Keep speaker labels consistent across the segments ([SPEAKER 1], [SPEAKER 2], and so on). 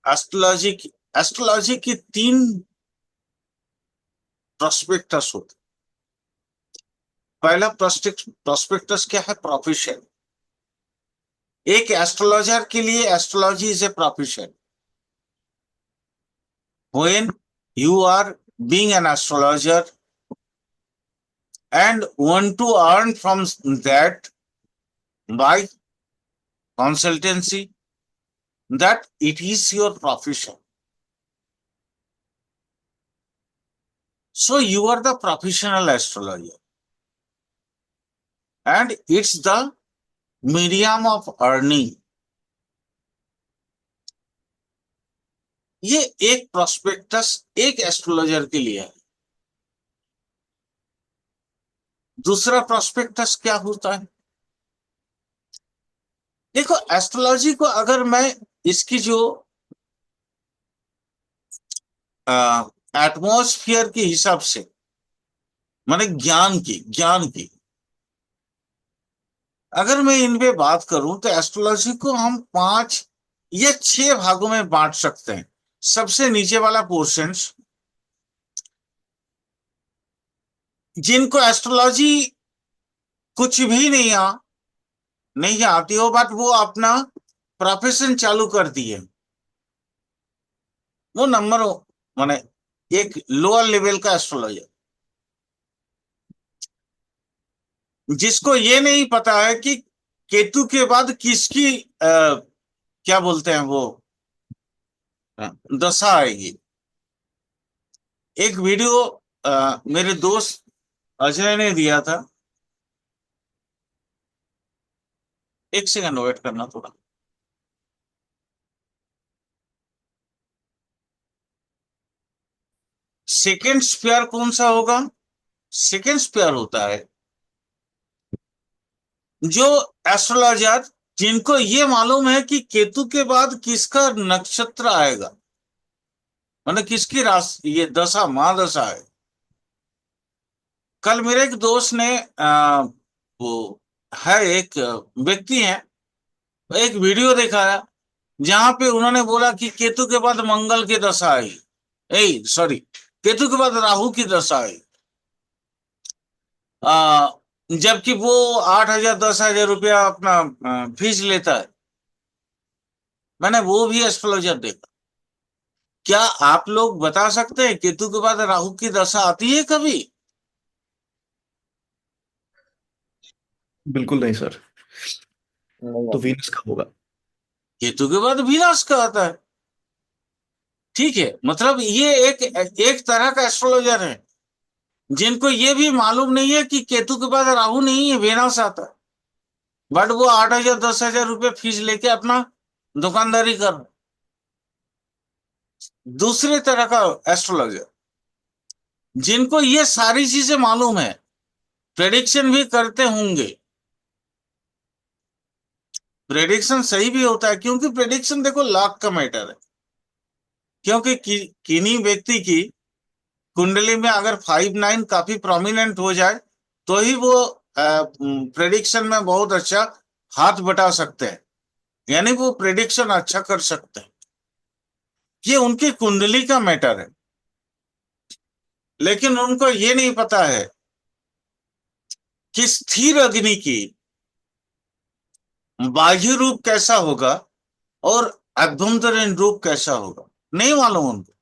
[SPEAKER 1] Astrology की astrology की तीन प्रोस्पेक्टस होते। पहला प्रोस्पेक्टस क्या है? प्रोफेशन। एक एस्ट्रोलॉजर के लिए astrology is a profession. When you are being an astrologer and want to earn from that by consultancy, that it is your profession. So you are the professional astrologer and it's the medium of earning. ये एक prospectus एक astrologer के लिए है। दूसरा prospectus क्या होता है? देखो, एस्ट्रोलॉजी को अगर मैं इसकी जो एटमॉस्फेयर के हिसाब से, माने ज्ञान की अगर मैं इन पे बात करूं तो एस्ट्रोलॉजी को हम 5 या 6 भागों में बांट सकते हैं। सबसे नीचे वाला पोर्शन, जिनको एस्ट्रोलॉजी कुछ भी नहीं आती हो, बट वो अपना प्रोफेशन चालू कर दिए, वो नंबर माने एक लोअर लेवल का एस्ट्रोलॉजर, जिसको ये नहीं पता है कि केतु के बाद किसकी क्या बोलते हैं वो दशा आएगी। एक वीडियो मेरे दोस्त अजय ने दिया था। एक सेकंड वेट करना थोड़ा। सेकेंड स्पेयर कौन सा होगा? सेकेंड स्पेयर होता है जो एस्ट्रोलॉजर जिनको ये मालूम है कि केतु के बाद किसका नक्षत्र आएगा, मतलब किसकी राशि ये दशा महादशा है। कल मेरे एक दोस्त ने वो है एक व्यक्ति है, एक वीडियो दिखाया जहां पे उन्होंने बोला कि केतु के बाद मंगल की दशा आई, ए सॉरी, केतु के बाद राहु की दशा आई। जबकि वो 8,000 10,000 रुपया अपना फीस लेता है। मैंने वो भी एस्ट्रोलॉजर देखा। क्या आप लोग बता सकते हैं केतु के बाद राहु की दशा आती है कभी?
[SPEAKER 2] बिल्कुल नहीं सर।
[SPEAKER 1] नहीं
[SPEAKER 2] तो
[SPEAKER 1] आती।
[SPEAKER 2] वीनस का होगा।
[SPEAKER 1] केतु के बाद विनाश का आता है। ठीक है, मतलब ये एक एक तरह का एस्ट्रोलॉजर है जिनको ये भी मालूम नहीं है कि केतु के बाद राहु नहीं है, विनाश आता है, बट वो 8,000 10,000 रुपये फीस लेके अपना दुकानदारी कर रहे। दूसरे तरह का एस्ट्रोलॉजर जिनको ये सारी चीजें मालूम है, प्रेडिक्शन भी करते होंगे। प्रेडिक्शन सही भी होता है क्योंकि प्रेडिक्शन देखो लाख का मैटर है। क्योंकि किन्हीं व्यक्ति की कुंडली में अगर 5-9 काफी प्रोमिनेंट हो जाए तो ही वो प्रेडिक्शन में बहुत अच्छा हाथ बटा सकते हैं, यानी वो प्रेडिक्शन अच्छा कर सकते हैं। ये उनकी कुंडली का मैटर है। लेकिन उनको ये नहीं पता है कि स्थिर अग्नि की बाह्य रूप कैसा होगा और अभ्यंतरीण रूप कैसा होगा, नहीं मालूम उनको।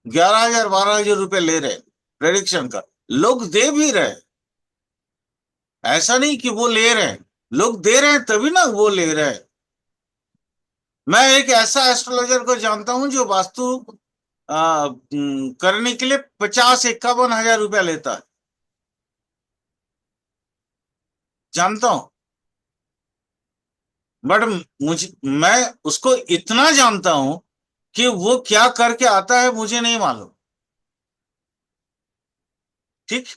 [SPEAKER 1] 11,000 12,000 रुपए ले रहे प्रेडिक्शन का, लोग दे भी रहे। ऐसा नहीं कि वो ले रहे हैं, लोग दे रहे हैं तभी ना वो ले रहे हैं। मैं एक ऐसा एस्ट्रोलॉजर को जानता हूं जो वास्तु करने के लिए 50-51 हजार रुपया लेता है। जानता हूं, बट मुझे मैं उसको इतना जानता हूं कि वो क्या करके आता है मुझे नहीं मालूम। ठीक,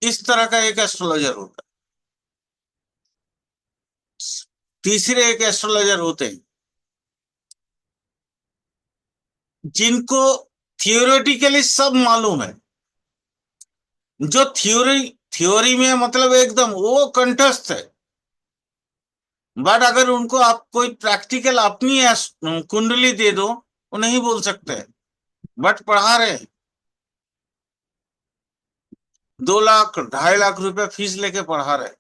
[SPEAKER 1] इस तरह का एक एस्ट्रोलॉजर होता है। तीसरे एक एस्ट्रोलॉजर होते हैं जिनको थियोरेटिकली सब मालूम है, जो थ्योरी थ्योरी में मतलब एकदम वो कंठस्थ है, बट अगर उनको आप कोई प्रैक्टिकल अपनी कुंडली दे दो, वो नहीं बोल सकते, बट पढ़ा रहे। 2 लाख 2.5 लाख रुपए फीस लेके पढ़ा रहे।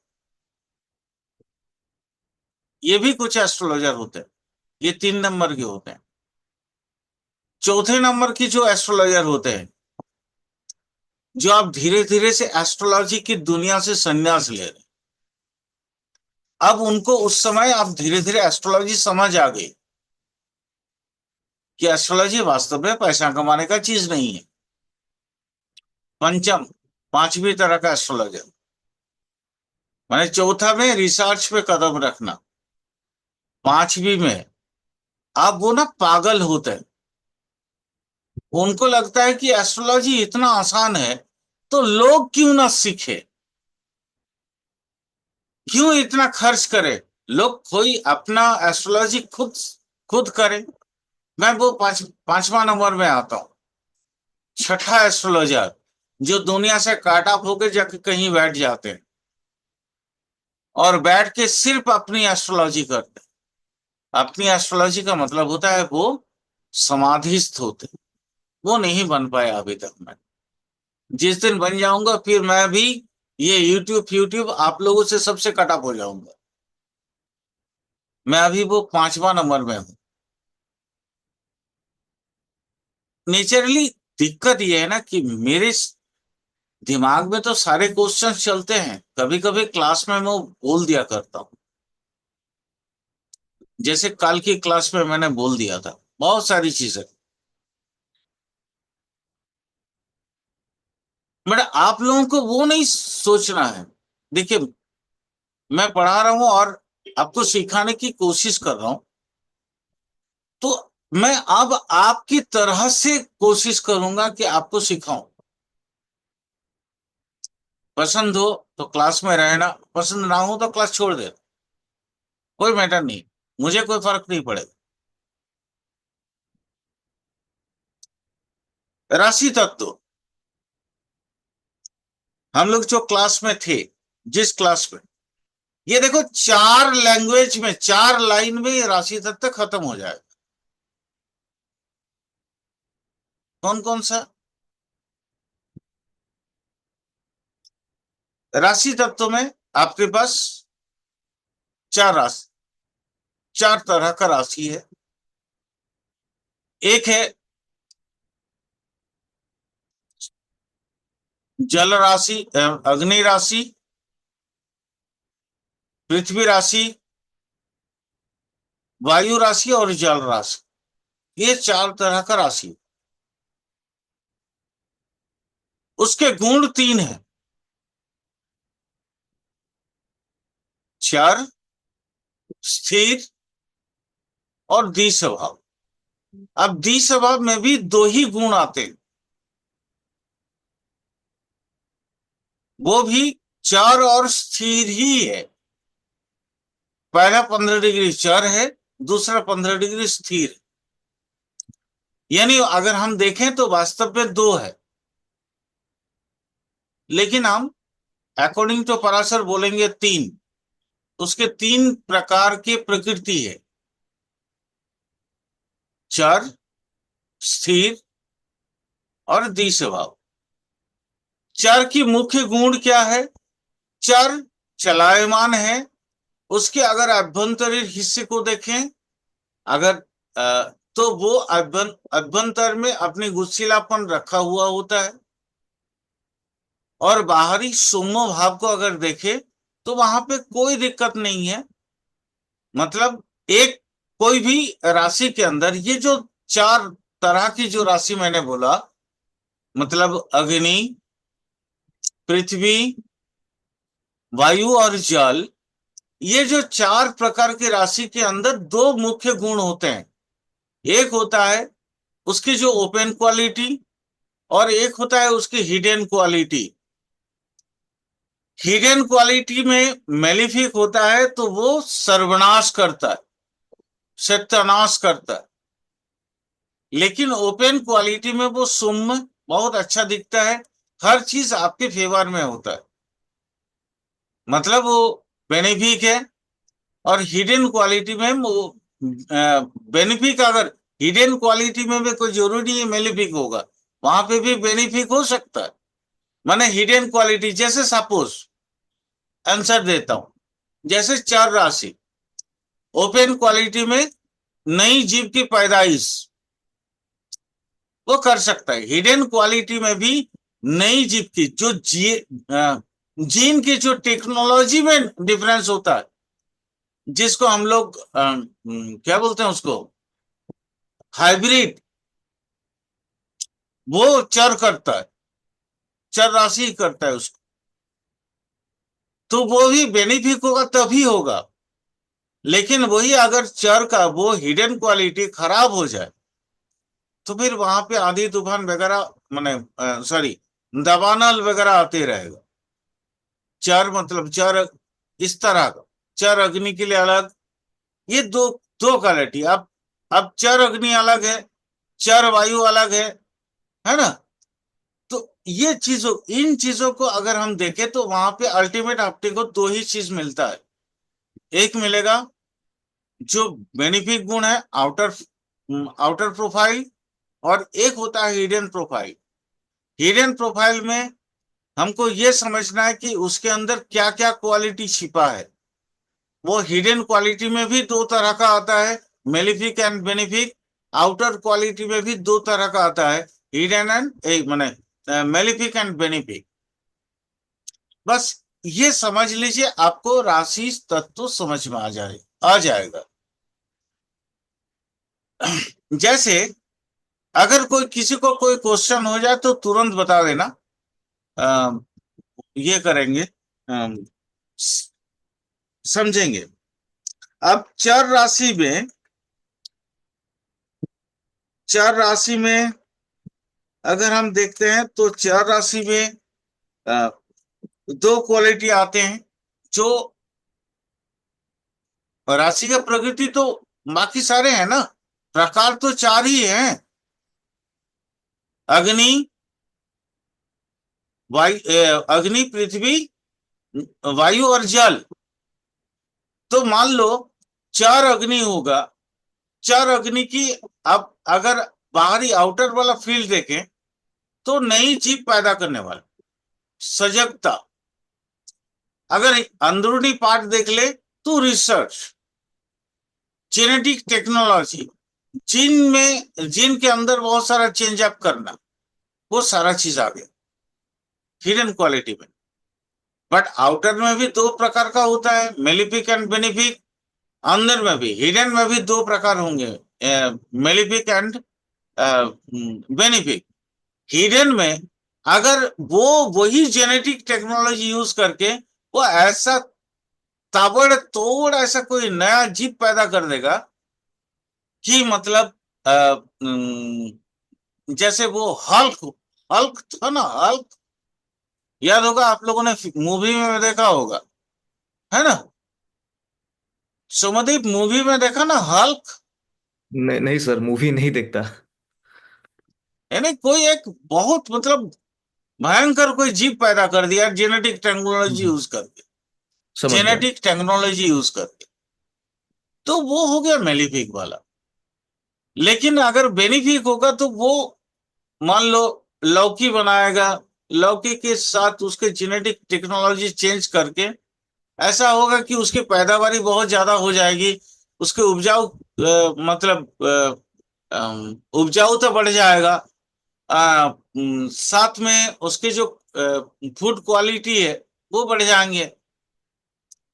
[SPEAKER 1] ये भी कुछ एस्ट्रोलॉजर होते हैं, ये 3 नंबर के होते हैं। चौथे नंबर की जो एस्ट्रोलॉजर होते हैं, जो आप धीरे धीरे से एस्ट्रोलॉजी की दुनिया से संन्यास ले रहे, अब उनको उस समय आप धीरे धीरे एस्ट्रोलॉजी समझ आ गई कि एस्ट्रोलॉजी वास्तव में पैसा कमाने का चीज नहीं है। पंचम, पांचवी तरह का एस्ट्रोलॉजर, माने चौथा में रिसर्च पे कदम रखना, पांचवी में आप वो ना पागल होते हैं। उनको लगता है कि एस्ट्रोलॉजी इतना आसान है, तो लोग क्यों ना सीखे, क्यों इतना खर्च करे, लोग कोई अपना एस्ट्रोलॉजी खुद खुद करे। मैं वो पांचवा नंबर में आता हूँ, छठा एस्ट्रोलॉजर, जो दुनिया से काट ऑफ होकर जाके कहीं बैठ जाते हैं और बैठ के सिर्फ अपनी एस्ट्रोलॉजी करते हैं। अपनी एस्ट्रोलॉजी का मतलब होता है वो समाधिस्थ होते हैं। वो नहीं बन पाया अभी तक मैं। जिस दिन बन जाऊंगा फिर मैं भी ये यूट्यूब यूट्यूब आप लोगों से सबसे कट ऑफ हो जाऊंगा। मैं अभी वो पांचवा नंबर में हूँ। नेचुरली दिक्कत ये है ना कि मेरे दिमाग में तो सारे क्वेश्चंस चलते हैं, कभी कभी क्लास में मैं बोल दिया करता हूँ। जैसे कल की क्लास में मैंने बोल दिया था बहुत सारी चीजें। बट आप लोगों को वो नहीं सोचना है। देखिए, मैं पढ़ा रहा हूँ और आपको सिखाने की कोशिश कर रहा हूँ, तो मैं अब आपकी तरह से कोशिश करूंगा कि आपको सिखाऊं। पसंद हो तो क्लास में रहना, पसंद ना हो तो क्लास छोड़ दे, कोई मैटर नहीं, मुझे कोई फर्क नहीं पड़ेगा। राशि तत्व, हम लोग जो क्लास में थे, जिस क्लास में, ये देखो 4 लैंग्वेज में 4 लाइन में ये राशि तत्व खत्म हो जाएगा। कौन कौन सा? राशि तत्व में आपके पास 4 राशि, 4 तरह का राशि है। एक है जल राशि, अग्नि राशि, पृथ्वी राशि, वायु राशि और जल राशि। ये 4 तरह का राशि। उसके गुण 3 है, चर, स्थिर और द्विस्वभाव। अब द्विस्वभाव में भी 2 ही गुण आते हैं, वो भी चर और स्थिर ही है। पहला 15 डिग्री चर है, दूसरा 15 डिग्री स्थिर। यानी अगर हम देखें तो वास्तव में 2 है, लेकिन हम अकॉर्डिंग टू पराशर बोलेंगे 3। उसके 3 प्रकार की प्रकृति है, चर, स्थिर और द्विस्वभाव। चर की मुख्य गुण क्या है? चर चलायमान है। उसके अगर अभ्यंतरीण हिस्से को देखें, अगर तो वो अभ्यंतर में अपनी गुस्सीलापन रखा हुआ होता है। और बाहरी सूक्ष्म भाव को अगर देखें तो वहां पे कोई दिक्कत नहीं है। मतलब एक कोई भी राशि के अंदर ये जो 4 तरह की जो राशि मैंने बोला, मतलब अग्नि, पृथ्वी, वायु और जल, ये जो 4 प्रकार की राशि के अंदर 2 मुख्य गुण होते हैं। एक होता है उसकी जो ओपन क्वालिटी, और एक होता है उसकी हिडन क्वालिटी। हिडन क्वालिटी में मेलिफिक होता है तो वो सर्वनाश करता है, सत्यानाश करता है। लेकिन ओपन क्वालिटी में वो सुम्य बहुत अच्छा दिखता है, हर चीज आपके फेवर में होता है, मतलब वो बेनिफिक है। और हिडन क्वालिटी में वो बेनिफिक, अगर हिडन क्वालिटी में भी कोई जरूरी नहीं है मेलिफिक होगा, वहां पे भी बेनिफिक हो सकता है। माने हिडन क्वालिटी, जैसे सपोज आंसर देता हूं, जैसे चर राशि ओपन क्वालिटी में नई जीव की पैदाइश वो कर सकता है। हिडन क्वालिटी में भी नई जीव की जो जीन की जो टेक्नोलॉजी में डिफरेंस होता है, जिसको हम लोग क्या बोलते हैं उसको, हाइब्रिड, वो चर करता है, चर राशि करता है उसको, तो वो भी बेनिफिक होगा तभी होगा। लेकिन वही अगर चर का वो हिडन क्वालिटी खराब हो जाए तो फिर वहां पे आंधी तूफान वगैरह, माने सॉरी, दबानल वगैरह आते रहेगा। चर मतलब चर इस तरह का, चर अग्नि के लिए अलग, ये दो दो क्वालिटी। अब चर अग्नि अलग है, चर वायु अलग है ना। तो ये चीजों, इन चीजों को अगर हम देखें तो वहां पे अल्टीमेट आपको को दो ही चीज मिलता है। एक मिलेगा जो बेनिफिक गुण है, आउटर आउटर प्रोफाइल, और एक होता है हिडन प्रोफाइल। हिडन प्रोफाइल में हमको ये समझना है कि उसके अंदर क्या क्या क्वालिटी छिपा है। वो हिडन क्वालिटी में भी दो तरह का आता है, malefic and benefic. Outer quality में भी दो तरह का आता है, हिडन एंड माने मेलिफिक एंड बेनिफिक। बस ये समझ लीजिए, आपको राशि तत्व समझ में आ जाएगा। जैसे अगर कोई किसी को कोई क्वेश्चन हो जाए तो तुरंत बता देना, अ, ये करेंगे, समझेंगे। अब चर राशि में अगर हम देखते हैं तो चर राशि में अ, दो क्वालिटी आते हैं। जो राशि का प्रकृति तो बाकी सारे हैं ना, प्रकार तो चार ही हैं, अग्नि, अग्नि, पृथ्वी, वायु और जल। तो मान लो चार अग्नि होगा, चार अग्नि की, अब अगर बाहरी आउटर वाला फील्ड देखें तो नई जीव पैदा करने वाला, सजगता। अगर अंदरूनी पार्ट देख ले तो रिसर्च, जेनेटिक टेक्नोलॉजी, जीन के अंदर बहुत सारा चेंज अप करना, वो सारा चीज आ गया हिडन क्वालिटी में। बट आउटर में भी दो प्रकार का होता है, मेलिफिक एंड बेनिफिक। अंदर में भी, हिडन में भी दो प्रकार होंगे, मेलिफिक एंड बेनिफिक। हिडन में अगर वो वही जेनेटिक टेक्नोलॉजी यूज करके वो ऐसा ताबड़तोड़ ऐसा कोई नया जीव पैदा कर देगा कि मतलब अ, जैसे वो हल्क, हल्क था ना, हल्क, याद होगा आप लोगों ने, मूवी में देखा होगा, है ना। सुमदीप, मूवी में देखा ना हल्क,
[SPEAKER 2] नहीं नहीं सर, मूवी नहीं देखता।
[SPEAKER 1] यानी कोई एक बहुत मतलब भयंकर कोई जीव पैदा कर दिया जेनेटिक टेक्नोलॉजी
[SPEAKER 2] हम्म,
[SPEAKER 1] यूज करके,
[SPEAKER 2] समझ गया।
[SPEAKER 1] जेनेटिक टेक्नोलॉजी यूज करके, तो वो हो गया मेलिफिक वाला। लेकिन अगर बेनिफिक होगा तो वो, मान लो लौकी बनाएगा, लौकी के साथ उसके जेनेटिक टेक्नोलॉजी चेंज करके ऐसा होगा कि उसकी पैदावारी बहुत ज्यादा हो जाएगी, उसके उपजाऊ मतलब उपजाऊ तो बढ़ जाएगा, साथ में उसके जो फूड क्वालिटी है वो बढ़ जाएंगे,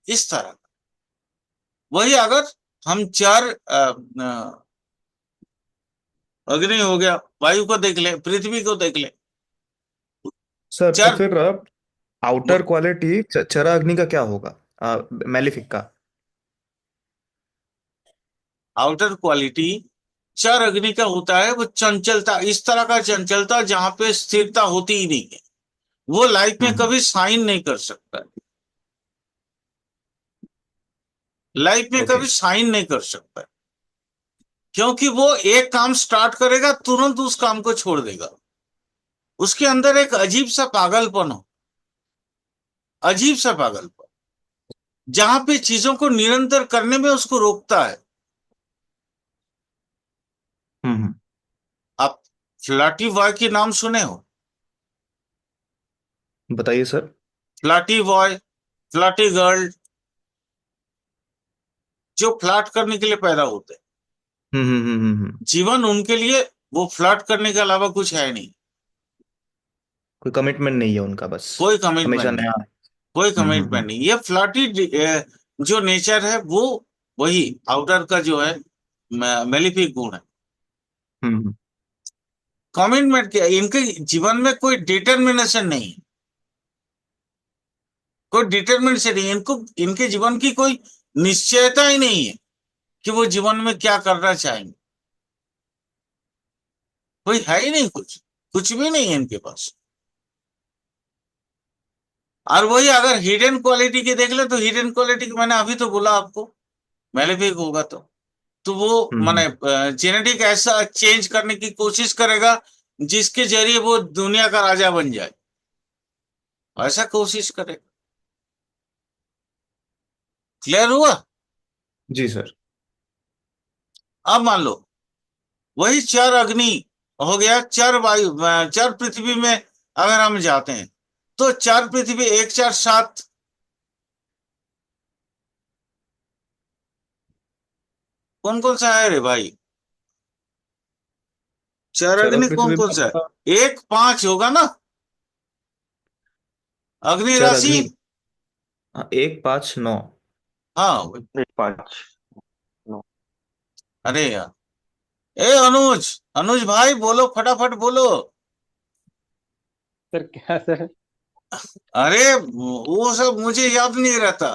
[SPEAKER 1] इस तरह। वही अगर हम चार अग्नि हो गया, वायु को देख ले, पृथ्वी को देख ले,
[SPEAKER 2] सर तो
[SPEAKER 1] चार
[SPEAKER 2] फिर आउटर क्वालिटी चरा अग्नि का क्या होगा, मैलिफिक का?
[SPEAKER 1] आउटर क्वालिटी चार अग्नि का होता है वो चंचलता, इस तरह का चंचलता जहां पे स्थिरता होती ही नहीं है। वो लाइफ में
[SPEAKER 2] हम्म।
[SPEAKER 1] कभी साइन नहीं कर सकता, लाइफ में
[SPEAKER 2] ओके।
[SPEAKER 1] कभी साइन नहीं कर सकता, क्योंकि वो एक काम स्टार्ट करेगा तुरंत उस काम को छोड़ देगा। उसके अंदर एक अजीब सा पागलपन हो, अजीब सा पागलपन। जहां पे चीजों को निरंतर करने में उसको रोकता है।
[SPEAKER 2] हम्म।
[SPEAKER 1] आप फ्लर्टी बॉय के नाम सुने हो?
[SPEAKER 2] बताइए sir.
[SPEAKER 1] Flirty boy, flirty girl, जो फ्लर्ट करने के लिए पैदा होते हैं। जीवन उनके लिए वो फ्लर्ट करने के अलावा कुछ है नहीं।
[SPEAKER 2] कोई कमिटमेंट नहीं है उनका, बस
[SPEAKER 1] कोई
[SPEAKER 2] हमेशा
[SPEAKER 1] कमिटमेंट नहीं,
[SPEAKER 2] नया।
[SPEAKER 1] कोई कमिटमेंट नहीं। ये फ्लर्टी जो नेचर है वो वही आउटर का जो है मेलिफिक गुण है।
[SPEAKER 2] हम्म।
[SPEAKER 1] कमिटमेंट क्या, इनके जीवन में कोई डिटर्मिनेशन नहीं है, कोई डिटर्मिनेशन नहीं है। इनको इनके जीवन की कोई निश्चयता ही नहीं है कि वो जीवन में क्या करना चाहेंगे। कोई है ही नहीं, कुछ कुछ भी नहीं है इनके पास। और वही अगर हिडन क्वालिटी की देख ले तो हिडन क्वालिटी की मैंने अभी तो बोला आपको, मेलेफिक होगा तो वो
[SPEAKER 2] हम्म।
[SPEAKER 1] माने जेनेटिक ऐसा चेंज करने की कोशिश करेगा जिसके जरिए वो दुनिया का राजा बन जाए, ऐसा कोशिश करेगा। क्लियर हुआ?
[SPEAKER 2] जी सर।
[SPEAKER 1] अब मान लो वही चार अग्नि हो गया, चार वायु, चार पृथ्वी में अगर हम जाते हैं तो चार पृथ्वी, एक चार सात, कौन कौन सा है रे भाई? चार
[SPEAKER 2] चर
[SPEAKER 1] अग्नि कौन
[SPEAKER 2] पृथ्वी
[SPEAKER 1] कौन सा
[SPEAKER 2] में
[SPEAKER 1] है? एक पांच होगा ना अग्नि
[SPEAKER 2] चर
[SPEAKER 1] राशि।
[SPEAKER 2] अग्नि। हाँ, 1 5 9।
[SPEAKER 1] हाँ।
[SPEAKER 3] एक पाँच नौ।
[SPEAKER 1] अरे यार, ए अनुज, अनुज भाई बोलो, फटाफट बोलो।
[SPEAKER 3] सर क्या सर?
[SPEAKER 1] अरे वो सब मुझे याद नहीं रहता।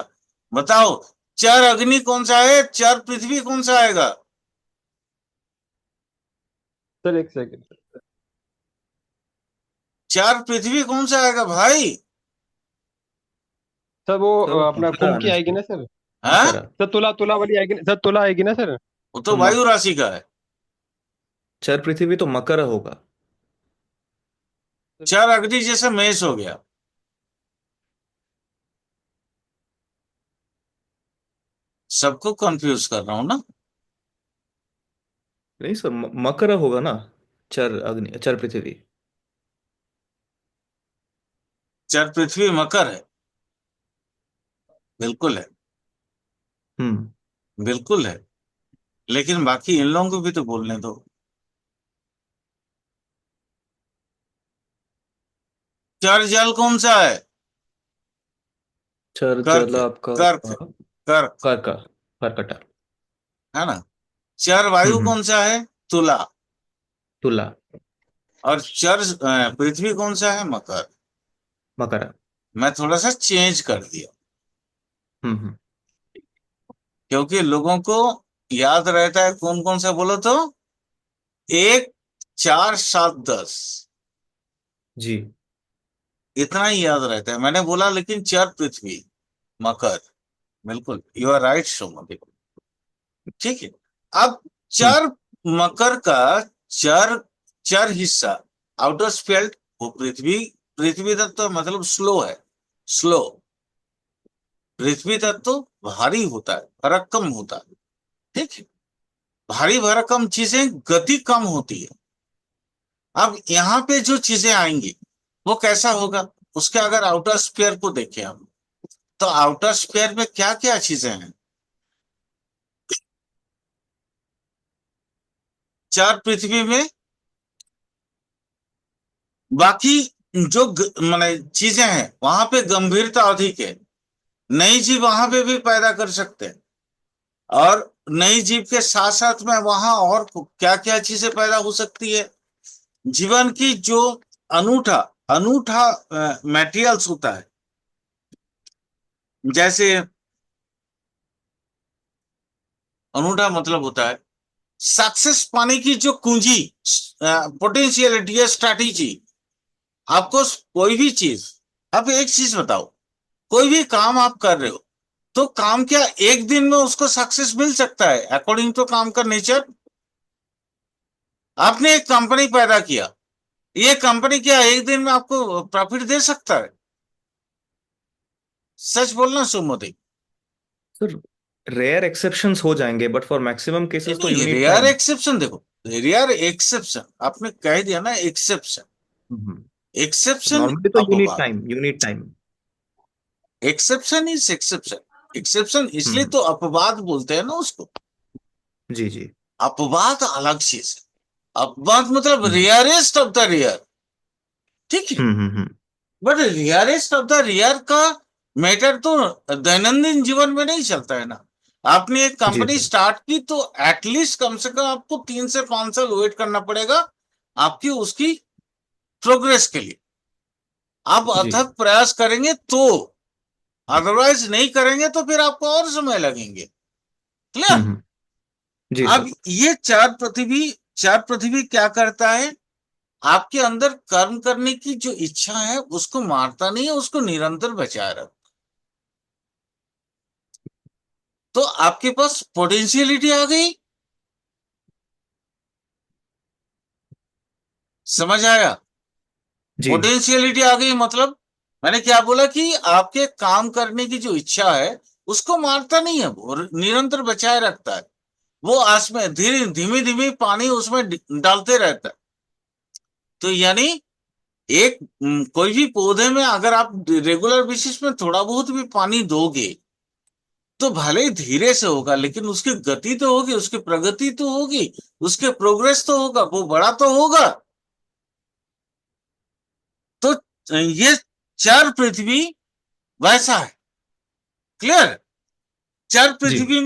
[SPEAKER 1] बताओ, चार अग्नि कौन सा है, चार पृथ्वी कौन सा आएगा?
[SPEAKER 3] सर एक सेकंड सर।
[SPEAKER 1] चार पृथ्वी कौन सा आएगा भाई?
[SPEAKER 3] सर वो
[SPEAKER 2] सर वो
[SPEAKER 3] अपना
[SPEAKER 2] मकरा
[SPEAKER 3] कुंभ की
[SPEAKER 2] आना
[SPEAKER 3] आएगी
[SPEAKER 2] चाहिए।
[SPEAKER 3] ना सर?
[SPEAKER 1] हाँ,
[SPEAKER 2] मकरा।
[SPEAKER 3] सर तुला तुला वाली आएगी ना सर? तुला आएगी ना सर?
[SPEAKER 1] वो तो वायु राशि का है।
[SPEAKER 2] चर पृथ्वी तो मकर होगा।
[SPEAKER 3] सर
[SPEAKER 1] चार अग्नि जैसा मेष हो गया। सबको कंफ्यूज कर रहा हूं ना?
[SPEAKER 2] नहीं सर, मकर होगा ना। चर अग्नि, चर पृथ्वी।
[SPEAKER 1] चार पृथ्वी मकर है, बिल्कुल है,
[SPEAKER 2] हम्म।
[SPEAKER 1] बिल्कुल है। लेकिन बाकी इन लोगों को भी तो बोलने दो। चार जल कौन सा है?
[SPEAKER 2] चर
[SPEAKER 1] कर्क
[SPEAKER 2] जल
[SPEAKER 1] है,
[SPEAKER 2] आपका
[SPEAKER 1] कर्क, कर्क,
[SPEAKER 2] कर्क, कर्कट।
[SPEAKER 1] है ना? चार वायु
[SPEAKER 2] हम्म।
[SPEAKER 1] कौन सा है? तुला।
[SPEAKER 2] तुला।
[SPEAKER 1] और चार पृथ्वी कौन सा है? मकर।
[SPEAKER 2] मकर।
[SPEAKER 1] मैं थोड़ा सा चेंज कर दिया
[SPEAKER 2] हम्म।
[SPEAKER 1] क्योंकि लोगों को याद रहता है कौन कौन सा बोलो तो, एक चार सात दस,
[SPEAKER 2] जी।
[SPEAKER 1] इतना ही याद रहता है। मैंने बोला लेकिन चार पृथ्वी मकर, बिल्कुल यू आर राइट सोमदेव। ठीक है। अब
[SPEAKER 2] हम्म।
[SPEAKER 1] चार मकर का चार, चार हिस्सा आउटर स्फीयर, वो पृथ्वी, पृथ्वी तत्व मतलब स्लो है, स्लो। पृथ्वी तत्व भारी होता है, भरकम होता है। ठीक है। भारी भरकम चीजें गति कम होती है। अब यहाँ पे जो चीजें आएंगी वो कैसा होगा, उसके अगर आउटर स्फीयर को देखें हम, तो आउटर स्फीयर में क्या क्या चीजें हैं? चार पृथ्वी में बाकी जो माने चीजें हैं वहां पे गंभीरता अधिक है। नई जीव वहां पे भी पैदा कर सकते हैं, और नई जीव के साथ साथ में वहां और क्या क्या चीजें पैदा हो सकती है। जीवन की जो अनूठा अनूठा मटेरियल्स होता है, जैसे अनूठा मतलब होता है सक्सेस पाने की जो कुंजी, पोटेंशियलिटी है, स्ट्रैटेजी। आपको कोई भी चीज, आप एक चीज बताओ, कोई भी काम आप कर रहे हो तो काम क्या एक दिन में उसको सक्सेस मिल सकता है अकॉर्डिंग टू काम का नेचर? आपने एक कंपनी पैदा किया, ये कंपनी क्या एक दिन में आपको प्रॉफिट दे सकता है? सच बोलना सुमोदी।
[SPEAKER 2] सर रेयर एक्सेप्शंस हो जाएंगे, बट फॉर मैक्सिमम केसेस तो यूनिट
[SPEAKER 1] रेयर
[SPEAKER 2] टाइम।
[SPEAKER 1] एक्सेप्शन देखो, रेयर एक्सेप्शन आपने कह दिया ना, एक्सेप्शन, एक्सेप्शन
[SPEAKER 2] नॉर्मली तो
[SPEAKER 1] अपवाद,
[SPEAKER 2] unit time.
[SPEAKER 1] Exception is exception, exception इसलिए
[SPEAKER 2] हम्म।
[SPEAKER 1] तो अपवाद बोलते हैं ना उसको।
[SPEAKER 2] जी जी।
[SPEAKER 1] अपवाद अलग चीज है, अपवाद मतलब
[SPEAKER 2] hmm
[SPEAKER 1] rarest of the rare, ठीक है।
[SPEAKER 2] Hmm.
[SPEAKER 1] But rarest of the rare का मैटर तो दैनंदिन जीवन में नहीं चलता है ना। आपने एक
[SPEAKER 2] जी
[SPEAKER 1] कंपनी
[SPEAKER 2] सर।
[SPEAKER 1] स्टार्ट की तो एटलीस्ट कम से कम आपको 3 से 5 साल वेट करना पड़ेगा आपकी उसकी प्रोग्रेस के लिए। आप
[SPEAKER 2] जी।
[SPEAKER 1] अथक प्रयास करेंगे तो, अदरवाइज नहीं करेंगे तो फिर आपको और समय लगेंगे। क्लियर।
[SPEAKER 2] हम्म। जी
[SPEAKER 1] अब
[SPEAKER 2] सर।
[SPEAKER 1] ये चार पृथ्वी क्या करता है, आपके अंदर कर्म करने की जो इच्छा है उसको मारता नहीं है, उसको निरंतर बचाए रखता। तो आपके पास पोटेंशियलिटी आ गई, समझ आया।
[SPEAKER 2] जी।
[SPEAKER 1] पोटेंशियलिटी आ गई मतलब मैंने क्या बोला कि आपके काम करने की जो इच्छा है उसको मारता नहीं है, वो निरंतर बचाए रखता है। वो आस में धीरे धीमे धीमे पानी उसमें डालते रहता है। तो यानी एक कोई भी पौधे में अगर आप रेगुलर बेसिस में थोड़ा बहुत भी पानी दोगे तो भले ही धीरे से होगा, लेकिन उसकी गति तो होगी, उसकी प्रगति तो होगी, उसके प्रोग्रेस तो होगा, वो बड़ा तो होगा। तो ये चार पृथ्वी वैसा है। क्लियर। चार
[SPEAKER 2] जी।
[SPEAKER 1] पृथ्वी में